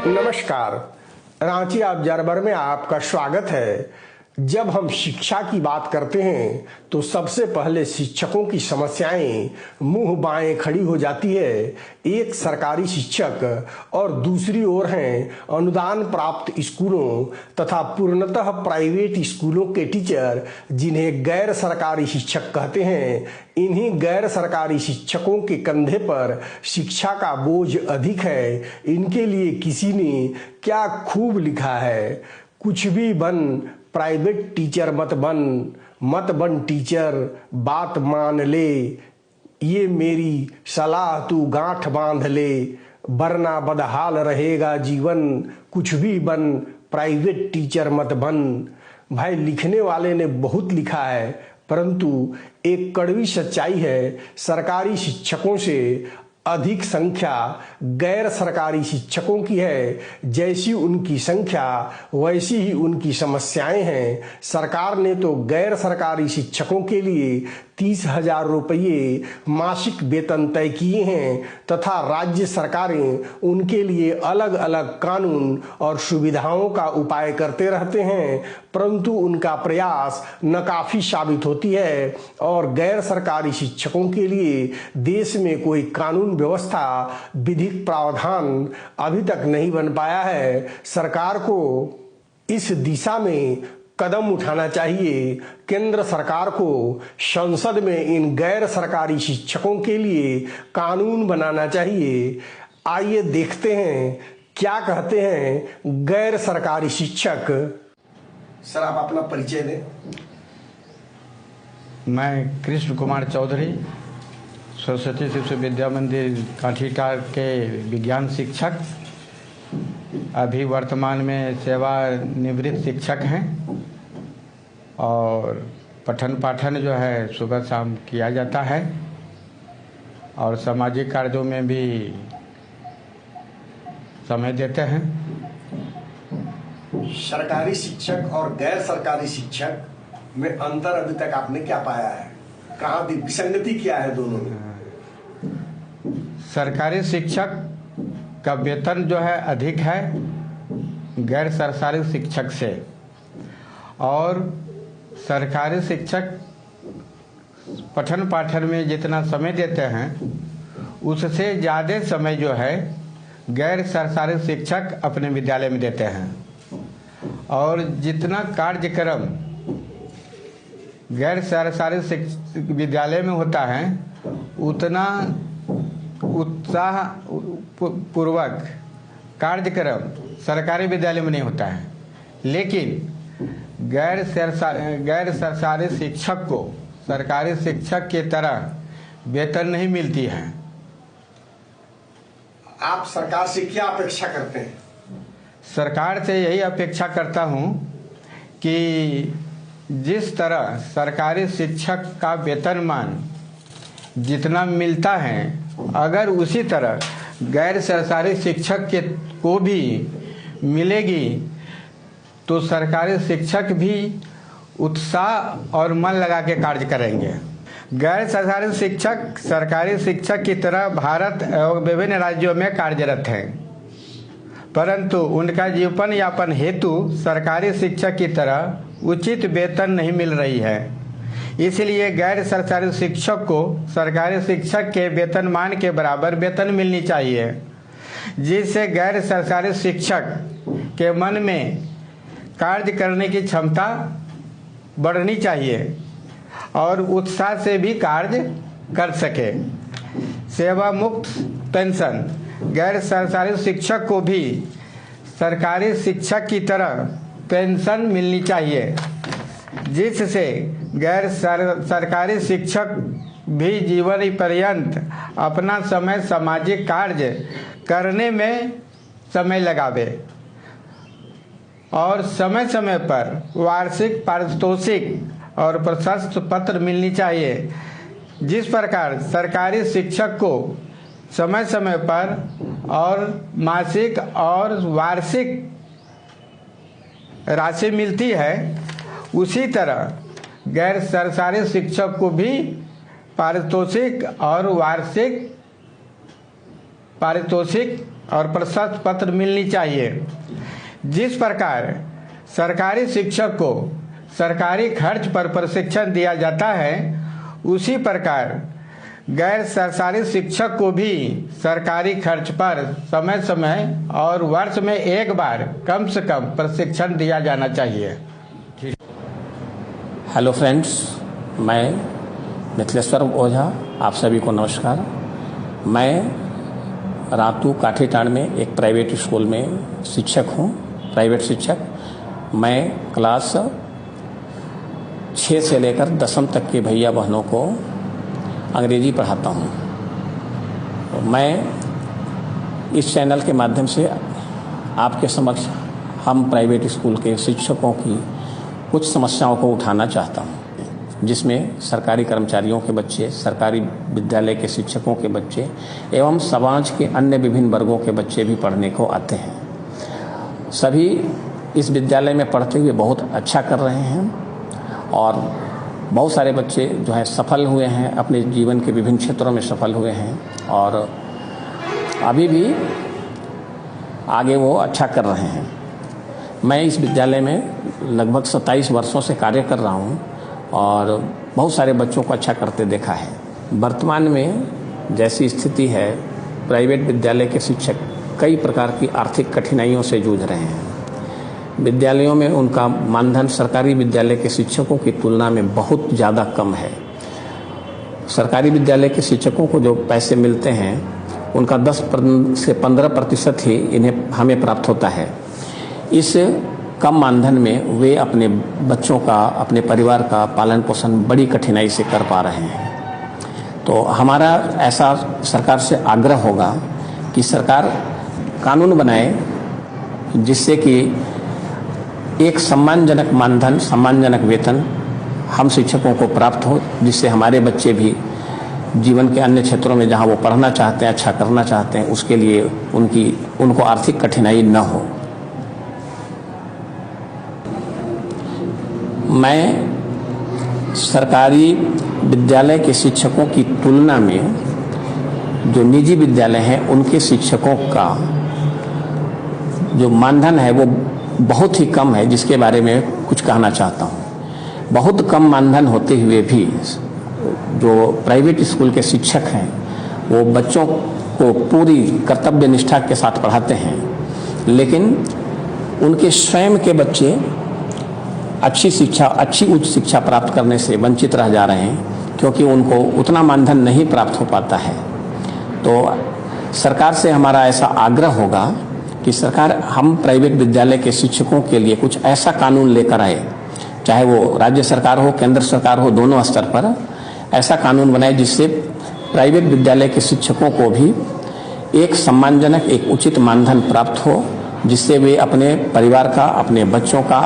नमस्कार। रांची ऑब्जर्वर में आपका स्वागत है। जब हम शिक्षा की बात करते हैं तो सबसे पहले शिक्षकों की समस्याएं मुंह बाएं खड़ी हो जाती है। एक सरकारी शिक्षक और दूसरी ओर हैं अनुदान प्राप्त स्कूलों तथा पूर्णतः प्राइवेट स्कूलों के टीचर, जिन्हें गैर सरकारी शिक्षक कहते हैं। इन्हीं गैर सरकारी शिक्षकों के कंधे पर शिक्षा का बोझ अधिक है। इनके लिए किसी ने क्या खूब लिखा है, कुछ भी बन, प्राइवेट टीचर मत बन टीचर, बात मान ले, ये मेरी सलाह तू गांठ बांध ले, वरना बदहाल रहेगा जीवन, कुछ भी बन, प्राइवेट टीचर मत बन। भाई, लिखने वाले ने बहुत लिखा है, परंतु एक कड़वी सच्चाई है, सरकारी शिक्षकों से अधिक संख्या गैर सरकारी शिक्षकों की है। जैसी उनकी संख्या वैसी ही उनकी समस्याएं हैं। सरकार ने तो गैर सरकारी शिक्षकों के लिए 30,000 रुपये मासिक वेतन तय किए हैं तथा राज्य सरकारें उनके लिए अलग अलग कानून और सुविधाओं का उपाय करते रहते हैं, परंतु उनका प्रयास नाकाफी साबित होती है और गैर सरकारी शिक्षकों के लिए देश में कोई कानून व्यवस्था, विधिक प्रावधान अभी तक नहीं बन पाया है। सरकार को इस दिशा में कदम उठाना चाहिए। केंद्र सरकार को संसद में इन गैर सरकारी शिक्षकों के लिए कानून बनाना चाहिए। आइए देखते हैं क्या कहते हैं गैर सरकारी शिक्षक। सर, आप अपना परिचय दें। मैं कृष्ण कुमार चौधरी, सरस्वती शिशु विद्या मंदिर काठीटार के विज्ञान शिक्षक, अभी वर्तमान में सेवानिवृत्त शिक्षक हैं और पठन पाठन जो है सुबह शाम किया जाता है और सामाजिक कार्यों में भी समय देते हैं। सरकारी शिक्षक और गैर सरकारी शिक्षक में अंतर अभी तक आपने क्या पाया है? कहाँ विसंगति क्या है दोनों में? सरकारी शिक्षक का वेतन जो है अधिक है गैर सरकारी शिक्षक से, और सरकारी शिक्षक पठन पाठन में जितना समय देते हैं उससे ज़्यादा समय जो है गैर सरकारी शिक्षक अपने विद्यालय में देते हैं, और जितना कार्यक्रम गैर सरकारी विद्यालय में होता है उतना उत्साह पूर्वक कार्यक्रम सरकारी विद्यालय में नहीं होता है। लेकिन गैर सरकारी शिक्षक को सरकारी शिक्षक की तरह वेतन नहीं मिलती है। आप सरकार से क्या अपेक्षा करते हैं? सरकार से यही अपेक्षा करता हूँ कि जिस तरह सरकारी शिक्षक का वेतनमान जितना मिलता है, अगर उसी तरह गैर सरकारी शिक्षक के को भी मिलेगी तो सरकारी शिक्षक भी उत्साह और मन लगा के कार्य करेंगे। गैर सरकारी शिक्षक सरकारी शिक्षक की तरह भारत एवं विभिन्न राज्यों में कार्यरत हैं, परंतु उनका जीवन यापन हेतु सरकारी शिक्षक की तरह उचित वेतन नहीं मिल रही है। इसलिए गैर सरकारी शिक्षक को सरकारी शिक्षक के वेतनमान के बराबर वेतन मिलनी चाहिए, जिससे गैर सरकारी शिक्षक के मन में कार्य करने की क्षमता बढ़नी चाहिए और उत्साह से भी कार्य कर सके। सेवा मुक्त पेंशन गैर सरकारी शिक्षक को भी सरकारी शिक्षक की तरह पेंशन मिलनी चाहिए, जिससे गैर सरकारी शिक्षक भी जीवन पर्यंत अपना समय सामाजिक कार्य करने में समय लगावे और समय समय पर वार्षिक पारितोषिक और प्रशस्ति पत्र मिलनी चाहिए। जिस प्रकार सरकारी शिक्षक को समय समय पर और मासिक और वार्षिक राशि मिलती है, उसी तरह गैर सरकारी शिक्षक को भी पारितोषिक और वार्षिक पारितोषिक और प्रशस्ति पत्र मिलनी चाहिए। जिस प्रकार सरकारी शिक्षक को सरकारी खर्च पर प्रशिक्षण दिया जाता है, उसी प्रकार गैर सरकारी शिक्षक को भी सरकारी खर्च पर समय समय और वर्ष में एक बार कम से कम प्रशिक्षण दिया जाना चाहिए। हेलो फ्रेंड्स, मैं मिथिलेश्वर ओझा, आप सभी को नमस्कार। मैं रातू काठीटाण में एक प्राइवेट स्कूल में शिक्षक हूँ, प्राइवेट शिक्षक। मैं क्लास 6 से लेकर 10वीं तक के भैया बहनों को अंग्रेजी पढ़ाता हूँ। मैं इस चैनल के माध्यम से आपके समक्ष हम प्राइवेट स्कूल के शिक्षकों की कुछ समस्याओं को उठाना चाहता हूँ, जिसमें सरकारी कर्मचारियों के बच्चे, सरकारी विद्यालय के शिक्षकों के बच्चे एवं समाज के अन्य विभिन्न वर्गों के बच्चे भी पढ़ने को आते हैं। सभी इस विद्यालय में पढ़ते हुए बहुत अच्छा कर रहे हैं और बहुत सारे बच्चे जो है सफल हुए हैं, अपने जीवन के विभिन्न क्षेत्रों में सफल हुए हैं और अभी भी आगे वो अच्छा कर रहे हैं। मैं इस विद्यालय में लगभग 27 वर्षों से कार्य कर रहा हूँ और बहुत सारे बच्चों को अच्छा करते देखा है। वर्तमान में जैसी स्थिति है, प्राइवेट विद्यालय के शिक्षक कई प्रकार की आर्थिक कठिनाइयों से जूझ रहे हैं। विद्यालयों में उनका मानधन सरकारी विद्यालय के शिक्षकों की तुलना में बहुत ज़्यादा कम है। सरकारी विद्यालय के शिक्षकों को जो पैसे मिलते हैं, उनका 10 से 15% ही इन्हें हमें प्राप्त होता है। इस कम मानधन में वे अपने बच्चों का, अपने परिवार का पालन पोषण बड़ी कठिनाई से कर पा रहे हैं। तो हमारा ऐसा सरकार से आग्रह होगा कि सरकार कानून बनाए जिससे कि एक सम्मानजनक मानधन, सम्मानजनक वेतन हम शिक्षकों को प्राप्त हो, जिससे हमारे बच्चे भी जीवन के अन्य क्षेत्रों में जहां वो पढ़ना चाहते हैं, अच्छा करना चाहते हैं, उसके लिए उनको आर्थिक कठिनाई न हो। मैं सरकारी विद्यालय के शिक्षकों की तुलना में जो निजी विद्यालय हैं, उनके शिक्षकों का जो मानधन है वो बहुत ही कम है, जिसके बारे में कुछ कहना चाहता हूँ। बहुत कम मानधन होते हुए भी जो प्राइवेट स्कूल के शिक्षक हैं, वो बच्चों को पूरी कर्तव्य निष्ठा के साथ पढ़ाते हैं, लेकिन उनके स्वयं के बच्चे अच्छी उच्च शिक्षा प्राप्त करने से वंचित रह जा रहे हैं, क्योंकि उनको उतना मानधन नहीं प्राप्त हो पाता है। तो सरकार से हमारा ऐसा आग्रह होगा कि सरकार हम प्राइवेट विद्यालय के शिक्षकों के लिए कुछ ऐसा कानून लेकर आए, चाहे वो राज्य सरकार हो, केंद्र सरकार हो, दोनों स्तर पर ऐसा कानून बनाए जिससे प्राइवेट विद्यालय के शिक्षकों को भी एक सम्मानजनक, एक उचित मानधन प्राप्त हो, जिससे वे अपने परिवार का, अपने बच्चों का